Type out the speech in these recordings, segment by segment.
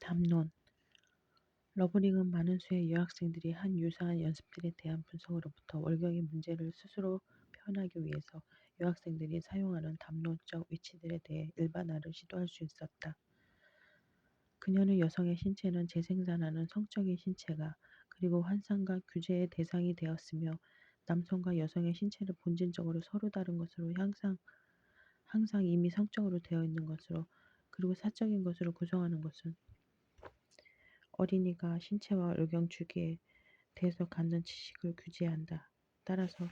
담론. 러브링은 많은 수의 여학생들이 한 유사한 연습들에 대한 분석으로부터 월경의 문제를 스스로 표현하기 위해서 여학생들이 사용하는 담론적 위치들에 대해 일반화를 시도할 수 있었다. 그녀는 여성의 신체는 재생산하는 성적인 신체가 그리고 환상과 규제의 대상이 되었으며 남성과 여성의 신체를 본질적으로 서로 다른 것으로 항상 이미 성적으로 되어 있는 것으로 그리고 사적인 것으로 구성하는 것은 어린이가 신체와 월경 주기에 대해서 갖는 지식을 규제한다. 따라서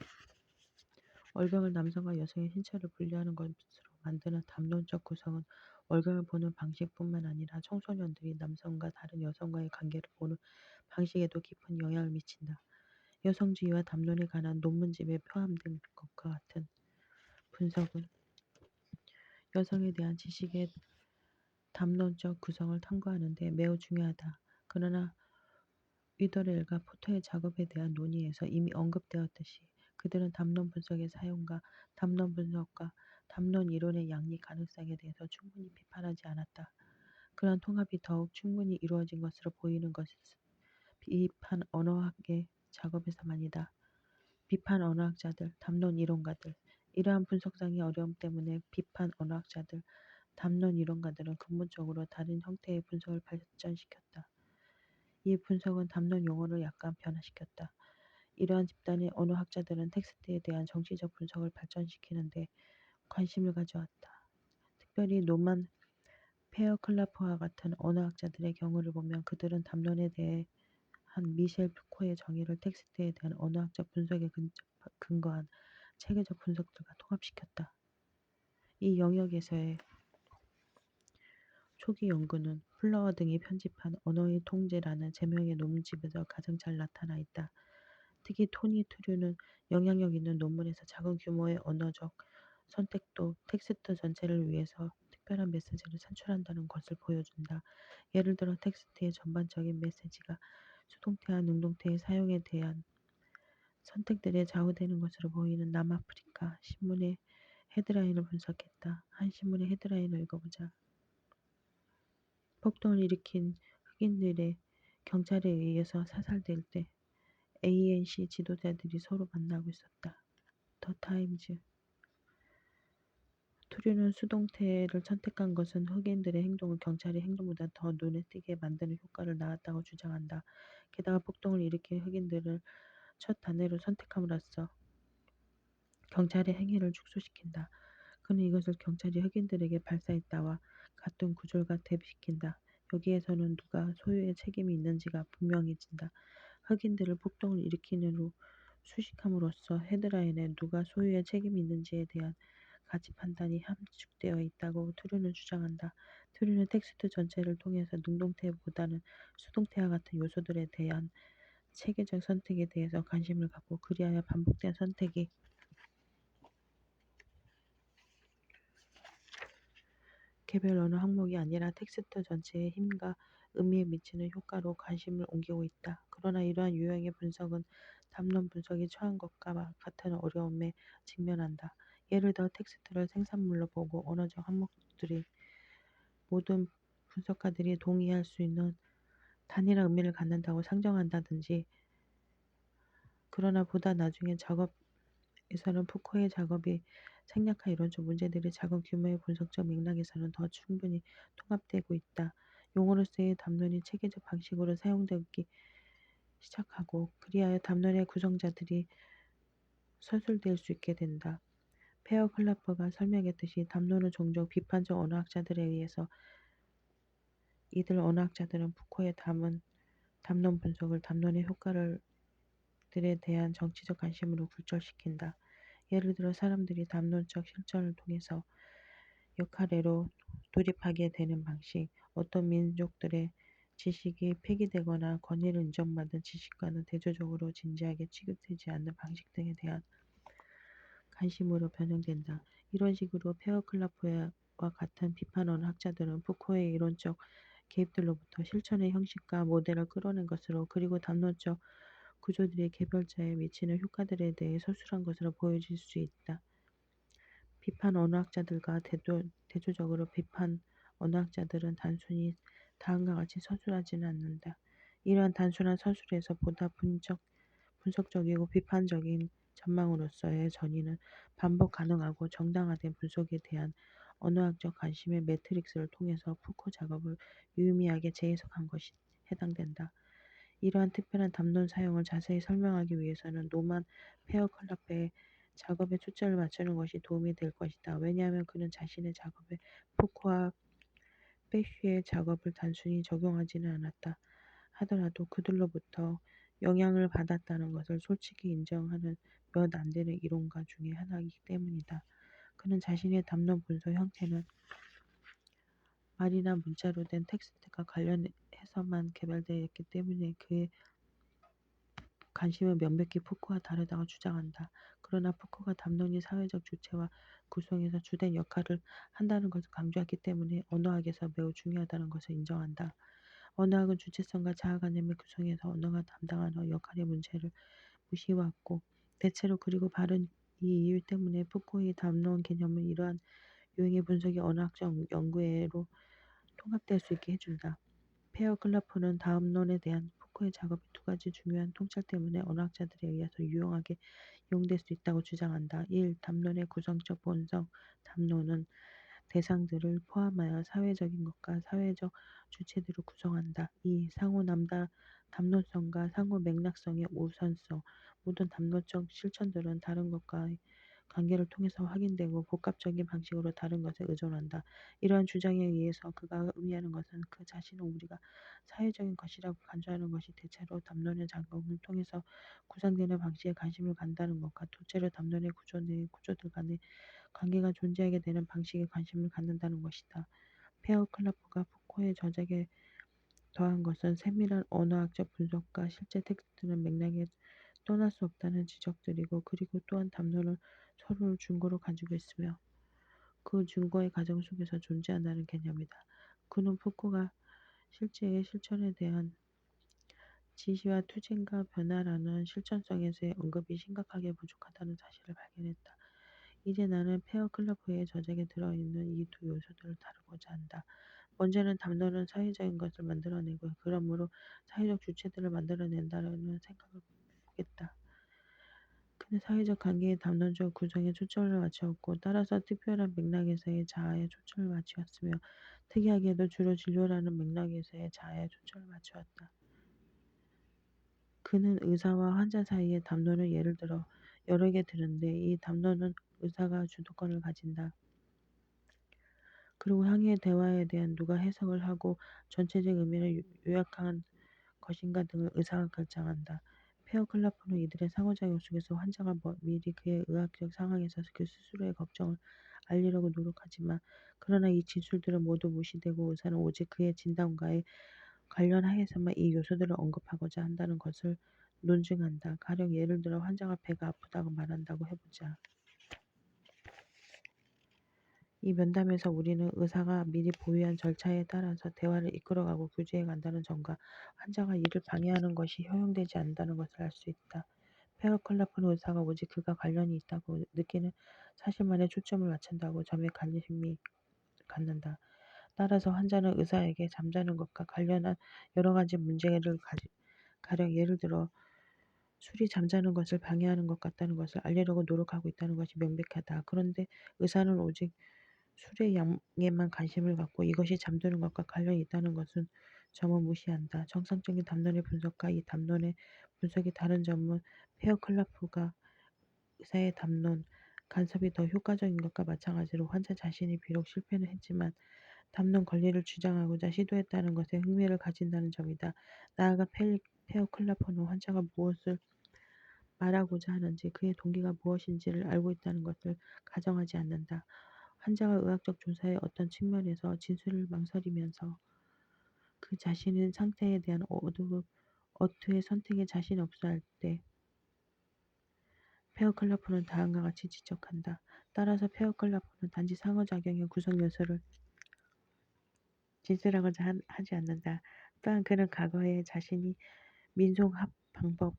월경을 남성과 여성의 신체를 분리하는 것으로 만드는 담론적 구성은 월경을 보는 방식뿐만 아니라 청소년들이 남성과 다른 여성과의 관계를 보는 방식에도 깊은 영향을 미친다. 여성주의와 담론에 관한 논문집에 포함된 것과 같은 분석은 여성에 대한 지식의 담론적 구성을 탐구하는 데 매우 중요하다. 그러나 위더렐과 포터의 작업에 대한 논의에서 이미 언급되었듯이 그들은 담론 분석의 사용과 담론 분석과 담론 이론의 양립 가능성에 대해서 충분히 비판하지 않았다. 그러한 통합이 더욱 충분히 이루어진 것으로 보이는 것은 비판 언어학의 작업에서만이다. 비판 언어학자들, 담론 이론가들, 이러한 분석상의 어려움 때문에 비판 언어학자들, 담론 이론가들은 근본적으로 다른 형태의 분석을 발전시켰다. 이 분석은 담론 용어를 약간 변화시켰다. 이러한 집단의 언어학자들은 텍스트에 대한 정치적 분석을 발전시키는데 관심을 가져왔다. 특별히 노만 페어클라프와 같은 언어학자들의 경우를 보면 그들은 담론에 대해 한 미셸 푸코의 정의를 텍스트에 대한 언어학적 분석에 근거한 체계적 분석들과 통합시켰다. 이 영역에서의 초기 연구는 플러워 등이 편집한 언어의 통제라는 제명의 논문집에서 가장 잘 나타나 있다. 특히 토니 트류는 영향력 있는 논문에서 작은 규모의 언어적 선택도 텍스트 전체를 위해서 특별한 메시지를 산출한다는 것을 보여준다. 예를 들어 텍스트의 전반적인 메시지가 수동태와 능동태의 사용에 대한 선택들에 좌우되는 것으로 보이는 남아프리카 신문의 헤드라인을 분석했다. 한 신문의 헤드라인을 읽어보자. 폭동을 일으킨 흑인들의 경찰에 의해서 사살될 때 ANC 지도자들이 서로 만나고 있었다. 더 타임즈. 투류는 수동태를 선택한 것은 흑인들의 행동을 경찰의 행동보다 더 눈에 띄게 만드는 효과를 낳았다고 주장한다. 게다가 폭동을 일으킨 흑인들을 첫 단어로 선택함으로써 경찰의 행위를 축소시킨다. 그는 이것을 경찰이 흑인들에게 발사했다와 같은 구절과 대비시킨다. 여기에서는 누가 소유의 책임이 있는지가 분명해진다. 흑인들을 폭동을 일으키는으로 수식함으로써 헤드라인에 누가 소유의 책임이 있는지에 대한 가치 판단이 함축되어 있다고 트루는 주장한다. 트루는 텍스트 전체를 통해서 능동태보다는 수동태와 같은 요소들에 대한 체계적 선택에 대해서 관심을 갖고 그리하여 반복된 선택이 개별 언어 항목이 아니라 텍스트 전체의 힘과 의미에 미치는 효과로 관심을 옮기고 있다. 그러나 이러한 유형의 분석은 담론 분석이 처한 것과 같은 어려움에 직면한다. 예를 들어 텍스트를 생산물로 보고 언어적 항목들이 모든 분석가들이 동의할 수 있는 단일한 의미를 갖는다고 상정한다든지 그러나 보다 나중에 작업에서는 푸코의 작업이 생략한 이론적 문제들이 작은 규모의 분석적 맥락에서는 더 충분히 통합되고 있다. 용어로서의 담론이 체계적 방식으로 사용되기 시작하고 그리하여 담론의 구성자들이 서술될 수 있게 된다. 페어 클라퍼가 설명했듯이 담론은 종종 비판적 언어학자들에 의해서 이들 언어학자들은 푸코의 담론 분석을 담론의 효과를 들에 대한 정치적 관심으로 굴절시킨다. 예를 들어 사람들이 담론적 실전을 통해서 역할애로 돌입하게 되는 방식, 어떤 민족들의 지식이 폐기되거나 권위를 인정받은 지식과는 대조적으로 진지하게 취급되지 않는 방식 등에 대한 관심으로 변형된다. 이런 식으로 페어클라프와 같은 비판 언어학자들은 푸코의 이론적 개입들로부터 실천의 형식과 모델을 끌어낸 것으로 그리고 담론적 구조들이 개별자에 미치는 효과들에 대해 서술한 것으로 보여질 수 있다. 비판 언어학자들과 대조적으로 비판 언어학자들은 단순히 다음과 같이 서술하지는 않는다. 이러한 단순한 서술에서 보다 분석적이고 비판적인 전망으로서의 전이는 반복 가능하고 정당화된 분석에 대한 언어학적 관심의 매트릭스를 통해서 푸코 작업을 유의미하게 재해석한 것이 해당된다. 이러한 특별한 담론 사용을 자세히 설명하기 위해서는 노만 페어클럽의 작업에 초점을 맞추는 것이 도움이 될 것이다. 왜냐하면 그는 자신의 작업에 푸코와 빼쉬의 작업을 단순히 적용하지는 않았다 하더라도 그들로부터 영향을 받았다는 것을 솔직히 인정하는 몇 안 되는 이론가 중의 하나이기 때문이다. 그는 자신의 담론 분석 형태는 말이나 문자로 된 텍스트가 관련해서만 개발되어 있기 때문에 그의 관심은 명백히 푸코와 다르다고 주장한다. 그러나 푸코가 담론이 사회적 주체와 구성에서 주된 역할을 한다는 것을 강조했기 때문에 언어학에서 매우 중요하다는 것을 인정한다. 언어학은 주체성과 자아관념의 구성에서 언어가 담당하는 역할의 문제를 무시해왔고 대체로 그리고 바른 이 이유 때문에 푸코의 담론 개념은 이러한 유형의 분석이 언어학적 연구에로 통합될 수 있게 해준다. 페어 클라프는 담론에 대한 푸코의 작업의 두 가지 중요한 통찰 때문에 언어학자들에 의해서 유용하게 이용될 수 있다고 주장한다. 1. 담론의 구성적 본성 담론은 대상들을 포함하여 사회적인 것과 사회적 주체들을 구성한다. 2. 담론성과 상호 맥락성의 우선성 모든 담론적 실천들은 다른 것과의 관계를 통해서 확인되고 복합적인 방식으로 다른 것에 의존한다. 이러한 주장에 의해서 그가 의미하는 것은 그 자신은 우리가 사회적인 것이라고 간주하는 것이 대체로 담론의 작용을 통해서 구성되는 방식에 관심을 갖는다는 것과 둘째로 담론의 구조 내 구조들 간의 관계가 존재하게 되는 방식에 관심을 갖는다는 것이다. 페어 클라프가 푸코의 저작에 더한 것은 세밀한 언어학적 분석과 실제 텍스트는 맥락에 떠날 수 없다는 지적들이고 그리고 또한 담론을 서로를 중거로 가지고 있으며 그 중거의 과정 속에서 존재한다는 개념이다. 그는 푸코가 실제의 실천에 대한 지시와 투쟁과 변화라는 실천성에서의 언급이 심각하게 부족하다는 사실을 발견했다. 이제 나는 페어 클러프의 저작에 들어있는 이 두 요소들을 다루고자 한다. 먼저는 담론은 사회적인 것을 만들어내고 그러므로 사회적 주체들을 만들어낸다는 생각을 보겠다. 그는 사회적 관계의 담론적 구성에 초점을 맞추었고 따라서 특별한 맥락에서의 자아에 초점을 맞추었으며 특이하게도 주로 진료라는 맥락에서의 자아에 초점을 맞추었다. 그는 의사와 환자 사이의 담론을 예를 들어 여러 개 드는데 이 담론은 의사가 주도권을 가진다. 그리고 향후의 대화에 대한 누가 해석을 하고 전체적 의미를 요약한 것인가 등을 의사가 결정한다. 페어 클라프는 이들의 상호작용 속에서 환자가 미리 그의 의학적 상황에서 그 스스로의 걱정을 알리려고 노력하지만 그러나 이 진술들은 모두 무시되고 의사는 오직 그의 진단과의 관련하에서만 이 요소들을 언급하고자 한다는 것을 논증한다. 가령 예를 들어 환자가 배가 아프다고 말한다고 해보자. 이 면담에서 우리는 의사가 미리 보유한 절차에 따라서 대화를 이끌어가고 교제해 간다는 점과 환자가 이를 방해하는 것이 허용되지 않는다는 것을 알 수 있다. 페어 클라프는 의사가 오직 그가 관련이 있다고 느끼는 사실만에 초점을 맞춘다고 점에 관심이 갖는다. 따라서 환자는 의사에게 잠자는 것과 관련한 여러 가지 문제를 가령 예를 들어 술이 잠자는 것을 방해하는 것 같다는 것을 알리려고 노력하고 있다는 것이 명백하다. 그런데 의사는 오직 술의 양에만 관심을 갖고 이것이 잠드는 것과 관련이 있다는 것은 점을 무시한다. 정상적인 담론의 분석과 이 담론의 분석이 다른 점은 페어 클라프가 의사의 담론, 간섭이 더 효과적인 것과 마찬가지로 환자 자신이 비록 실패는 했지만 담론 권리를 주장하고자 시도했다는 것에 흥미를 가진다는 점이다. 나아가 페어 클라프는 환자가 무엇을 말하고자 하는지 그의 동기가 무엇인지를 알고 있다는 것을 가정하지 않는다. 환자가 의학적 조사의 어떤 측면에서 진술을 망설이면서 그 자신의 상태에 대한 어투의 선택에 자신이 없어 할 때 페어 클라프는 다음과 같이 지적한다. 따라서 페어 클라프는 단지 상호작용의 구성 요소를 진술하고자 하지 않는다. 또한 그는 과거에 자신이 민속학 방법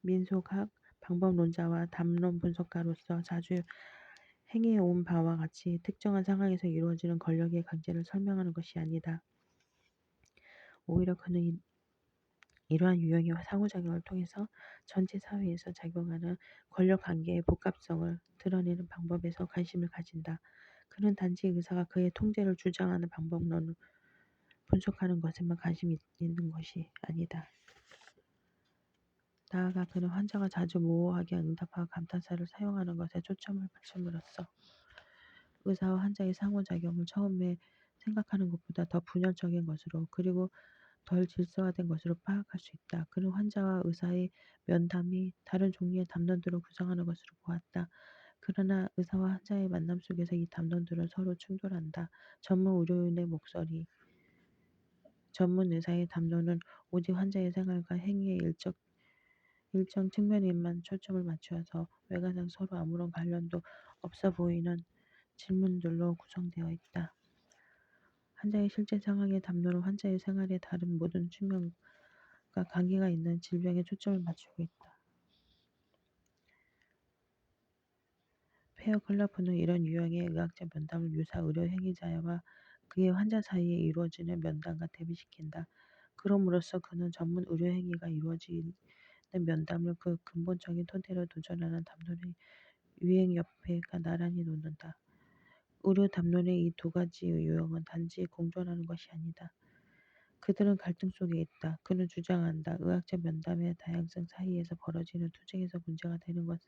민속학 방법론자와 담론 분석가로서 자주 행해온 바와 같이 특정한 상황에서 이루어지는 권력의 강제를 설명하는 것이 아니다. 오히려 그는 이러한 유형의 상호작용을 통해서 전체 사회에서 작용하는 권력관계의 복합성을 드러내는 방법에서 관심을 가진다. 그는 단지 의사가 그의 통제를 주장하는 방법론을 분석하는 것에만 관심이 있는 것이 아니다. 나아가 그는 환자가 자주 모호하게 응답하고 감탄사를 사용하는 것에 초점을 맞춤으로써 의사와 환자의 상호작용을 처음에 생각하는 것보다 더 분열적인 것으로, 그리고 덜 질서화된 것으로 파악할 수 있다. 그는 환자와 의사의 면담이 다른 종류의 담론들을 구성하는 것으로 보았다. 그러나 의사와 환자의 만남 속에서 이 담론들은 서로 충돌한다. 전문 의사의 담론은 오직 환자의 생활과 행위의 일정 측면에만 초점을 맞추어서 외관상 서로 아무런 관련도 없어 보이는 질문들로 구성되어 있다. 환자의 실제 상황의 담론은 환자의 생활의 다른 모든 측면과 관계가 있는 질병에 초점을 맞추고 있다. 페어 클라프는 이런 유형의 의학적 면담을 유사 의료 행위자와 그의 환자 사이에 이루어지는 면담과 대비시킨다. 그럼으로써 그는 전문 의료 행위가 이루어지는 면담을 그 근본적인 토대로 도전하는 담론의 유행 옆에가 나란히 놓는다. 의료 담론의 이 두 가지 유형은 단지 공존하는 것이 아니다. 그들은 갈등 속에 있다. 그는 주장한다. 의학적 면담의 다양성 사이에서 벌어지는 투쟁에서 문제가 되는 것은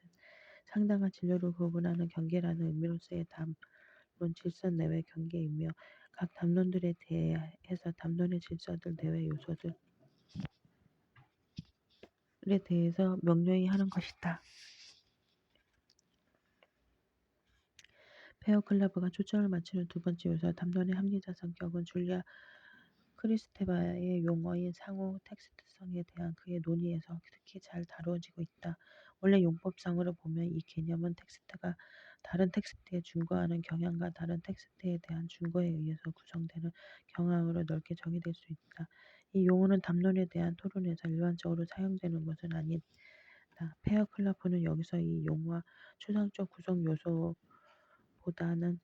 상당한 진료를 구분하는 경계라는 의미로서의 담론 질서 내외 경계이며, 각 담론들에 대해서 담론의 질서들 내외 요소들에 대해서 명료히 하는 것이다. 페어 클라브가 초점을 맞추는 두 번째 요소, 담론의 합리적 성격은 줄리아 크리스테바의 용어인 상호 텍스트성에 대한 그의 논의에서 특히 잘 다루어지고 있다. 원래 용법상으로 보면 이 개념은 텍스트가 다른 텍스트에 준거하는 경향과 다른 텍스트에 대한 준거에 의해서 구성되는 경향으로 넓게 정의될 수 있다. 이 용어는 담론에 대한 토론에서 일반적으로 사용되는 것은 아니다. 페어 클라프는 여기서 이 용어와 추상적 구성 요소보다는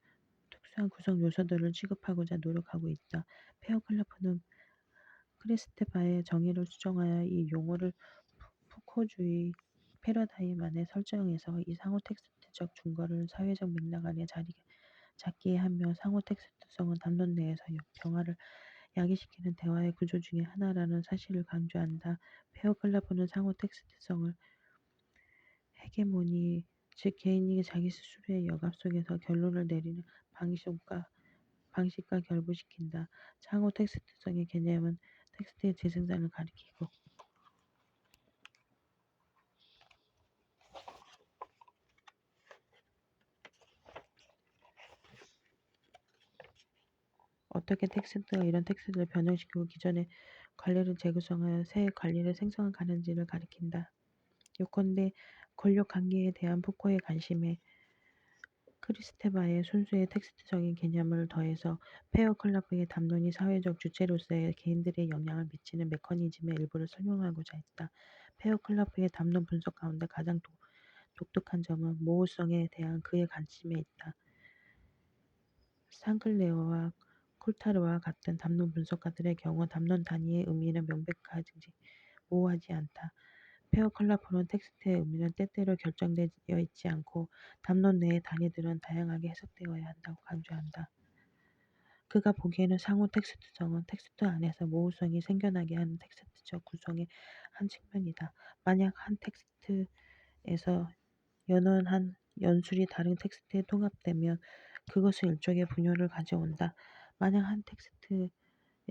특수한 구성 요소들을 취급하고자 노력하고 있다. 페어 클라프는 크리스테바의 정의를 수정하여 이 용어를 푸코주의 패러다임 안에 설정해서 이 상호 텍스트적 준거를 사회적 맥락 안에 자리 잡게 하며, 상호 텍스트성은 담론 내에서 병화를 야기시키는 대화의 구조 중의 하나라는 사실을 강조한다. 페어 클라프는 상호 텍스트성을 헤게모니, 즉 개인이 자기 스스로의 여갑 속에서 결론을 내리는 방식과 결부시킨다. 상호 텍스트성의 개념은 텍스트의 재생산을 가리키고 어떻게 텍스트가 이런 텍스트를 변형시키고 기존의 관리를 재구성하여 새 관리를 생성하는지를 가리킨다. 요컨대 권력 관계에 대한 푸코의 관심에 크리스테바의 순수의 텍스트적인 개념을 더해서 페어 클라프의 담론이 사회적 주체로서의 개인들의 영향을 미치는 메커니즘의 일부를 설명하고자 했다. 페어 클라프의 담론 분석 가운데 가장 독특한 점은 모호성에 대한 그의 관심에 있다. 상클레어와 콜타르와 같은 담론 분석가들의 경우 담론 단위의 의미는 명백하지 모호하지 않다. 페어 클라프는 텍스트의 의미는 때때로 결정되어 있지 않고 담론 내의 단위들은 다양하게 해석되어야 한다고 강조한다. 그가 보기에는 상호 텍스트성은 텍스트 안에서 모호성이 생겨나게 하는 텍스트적 구성의 한 측면이다. 만약 한 텍스트에서 연원한 연술이 다른 텍스트에 통합되면 그것은 일종의 분열을 가져온다. 만약 한 텍스트의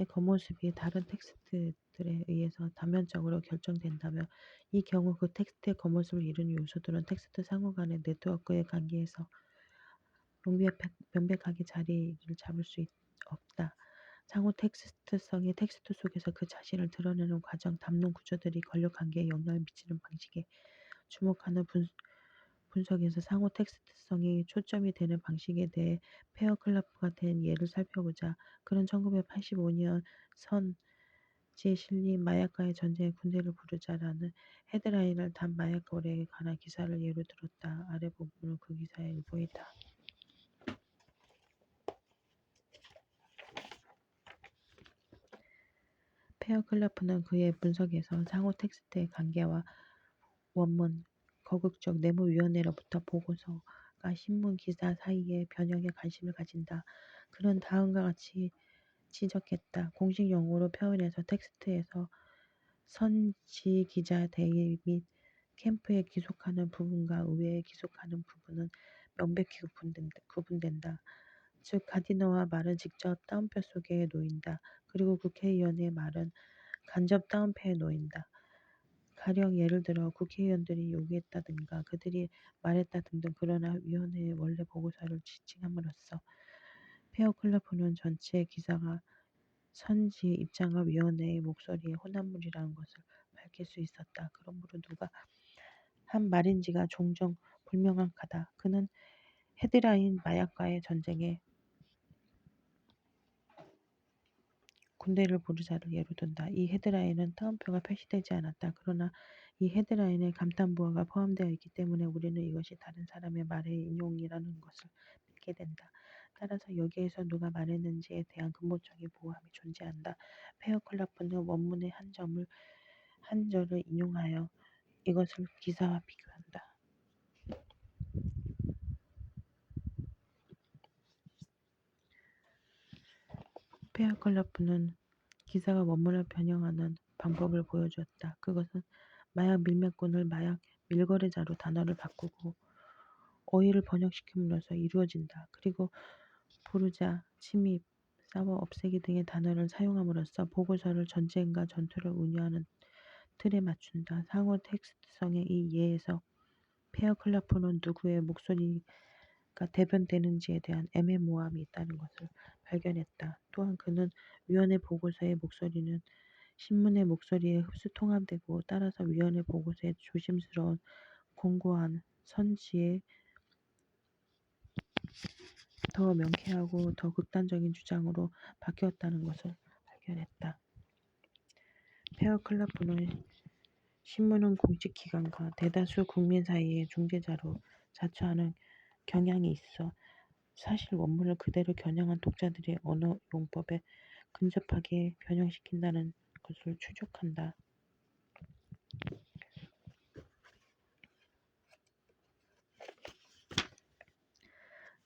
겉모습이 다른 텍스트들에 의해서 단면적으로 결정된다면 이 경우 그 텍스트의 겉모습을 이루는 요소들은 텍스트 상호 간의 네트워크의 관계에서 명백하게 자리를 잡을 수 없다. 상호 텍스트성이 텍스트 속에서 그 자신을 드러내는 과정, 담론 구조들이 권력 관계에 영향을 미치는 방식에 주목하는 분석에서 상호 텍스트성이 초점이 되는 방식에 대해 페어 클라프가 된 예를 살펴보자. 그는 1985년 제 실린 마약과의 전쟁에 군대를 부르자라는 헤드라인을 단 마약 거래에 관한 기사를 예로 들었다. 아래 부분은 그 기사의 일부이다. 페어 클라프는 그의 분석에서 상호 텍스트의 관계와 원문, 거국적 내무위원회로부터 보고서가 신문 기사 사이의 변형에 관심을 가진다. 그는 다음과 같이 지적했다. 공식 용어로 표현해서 텍스트에서 선지 기자 대의 및 캠프에 기속하는 부분과 의회에 기속하는 부분은 명백히 구분된다. 즉 가디너와 말은 직접 따옴표 속에 놓인다. 그리고 국회의원의 말은 간접 따옴표에 놓인다. 가령 예를 들어 국회의원들이 요구했다든가 그들이 말했다 등등. 그러나 위원회의 원래 보고서를 지칭함으로써 페어 클라프는 전체 기사가 선지 입장과 위원회의 목소리의 혼합물이라는 것을 밝힐 수 있었다. 그러므로 누가 한 말인지가 종종 불명확하다. 그는 헤드라인 마약과의 전쟁에 군대를 부르자를 예로 든다. 이 헤드라인은 따옴표가 표시되지 않았다. 그러나 이 헤드라인에 감탄부호가 포함되어 있기 때문에 우리는 이것이 다른 사람의 말의 인용이라는 것을 믿게 된다. 따라서 여기에서 누가 말했는지에 대한 근본적인 모호함이 존재한다. 페어 클라프는 원문의 한 절을 인용하여 이것을 기사와 비교한다. 페어 클라프는 기사가 원문을 변형하는 방법을 보여주었다. 그것은 마약 밀매꾼을 마약 밀거래자로 단어를 바꾸고 어휘를 번역시킴으로써 이루어진다. 그리고 부르자, 침입, 싸워 없애기 등의 단어를 사용함으로써 보고서를 전쟁과 전투를 운유하는 틀에 맞춘다. 상호 텍스트성의 이 예에서 페어 클라프는 누구의 목소리가 대변되는지에 대한 애매모호함이 있다는 것을 발견했다. 또한 그는 위원회 보고서의 목소리는 신문의 목소리에 흡수 통합되고 따라서 위원회 보고서의 조심스러운 공고한 선지에 더 명쾌하고 더 극단적인 주장으로 바뀌었다는 것을 발견했다. 페어 클라프는 신문은 공직기관과 대다수 국민 사이의 중재자로 자처하는 경향이 있어 사실 원문을 그대로 겨냥한 독자들의 언어 용법에 근접하게 변형시킨다는 것을 추적한다.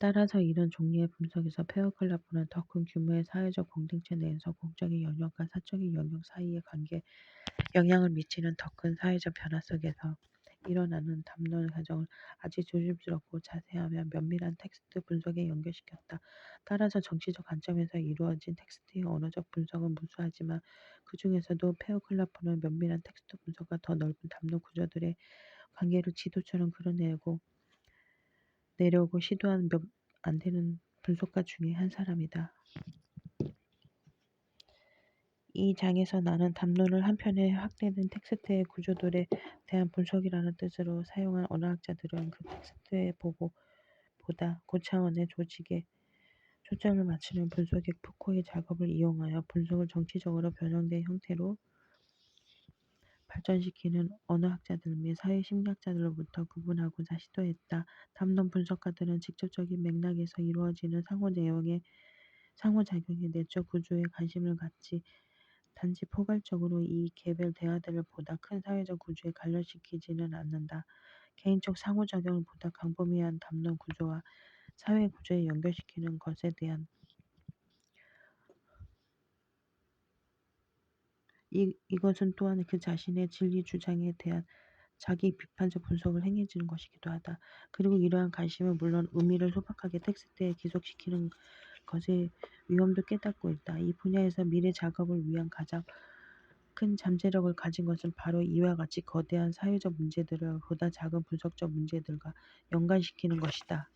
따라서 이런 종류의 분석에서 페어 클라프는 더 큰 규모의 사회적 공동체 내에서 공적인 영역과 사적인 영역 사이의 관계에 영향을 미치는 더 큰 사회적 변화 속에서 일어나는 담론 과정을 아주 조심스럽고 자세하며 면밀한 텍스트 분석에 연결시켰다. 따라서 정치적 관점에서 이루어진 텍스트의 언어적 분석은 무수하지만 그 중에서도 페어 클라프는 면밀한 텍스트 분석과 더 넓은 담론 구조들의 관계를 지도처럼 내려오고 시도한 몇 안 되는 분석가 중에 한 사람이다. 이 장에서 나는 담론을 한편의 확대된 텍스트의 구조들에 대한 분석이라는 뜻으로 사용한 언어학자들은 그 텍스트의 보다 고차원의 조직에 초점을 맞추는 분석의 푸코의 작업을 이용하여 분석을 정치적으로 변형된 형태로 발전시키는 언어학자들 및 사회심리학자들로부터 구분하고자 시도했다. 담론 분석가들은 직접적인 맥락에서 이루어지는 상호작용의 내적 구조에 관심을 갖지 단지 포괄적으로 이 개별 대화들을 보다 큰 사회적 구조에 관련시키지는 않는다. 개인적 상호작용을 보다 광범위한 담론 구조와 사회 구조에 연결시키는 것에 대한 이것은 또한 그 자신의 진리 주장에 대한 자기 비판적 분석을 행해지는 것이기도 하다. 그리고 이러한 관심은 물론 의미를 소박하게 텍스트에 기속시키는 것의 위험도 깨닫고 있다. 이 분야에서 미래 작업을 위한 가장 큰 잠재력을 가진 것은 바로 이와 같이 거대한 사회적 문제들을 보다 작은 분석적 문제들과 연관시키는 것이다.